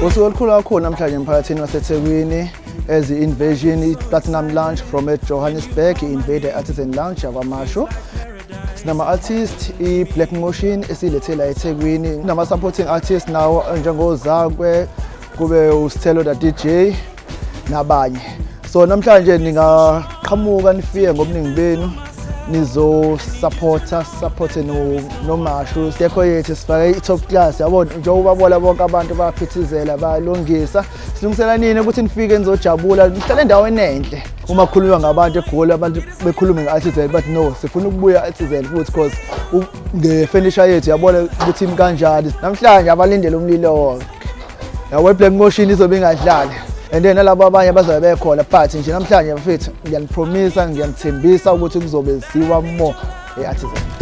Usuku olukhulu kakhulu namhlanje emphakathini waseThekwini as i-Invasion i-Platinum Lounge from Johannesburg, i-Invader Artisan Lounge yakwaMashu. Sinama-artist i-Black Motion esiyilethela eThekwini. Sinama-supporting artists nawo njengoZakwe, kube uSithelo da DJ nabanye. So namhlanje ningaqhamuka nifike ngobuningi benu supporte noMashu. Siyekho yethu sifake i-top class yabona njengoba bona bonke abantu bayaphithizela bayalungisa. Silungisela nini ukuthi nifike nizojabula nihlale endaweni enhle. Uma kukhulunywa ngabantu eGoli abantu bekhuluma nge-Artisan but no sifuna ukubuya Artisan futhi because nge-furniture yethu yabona ukuthi imi kanjani. Namhlanje abalindele umlilo wonke. Yawe Black Motion izobe ingadlali. And then nalabo abanye bazobe bekhona but nje namhlanje mfethu ngiyanipromisa ngiyanithembisa ukuthi kuzobe ziwa more e-Artisan.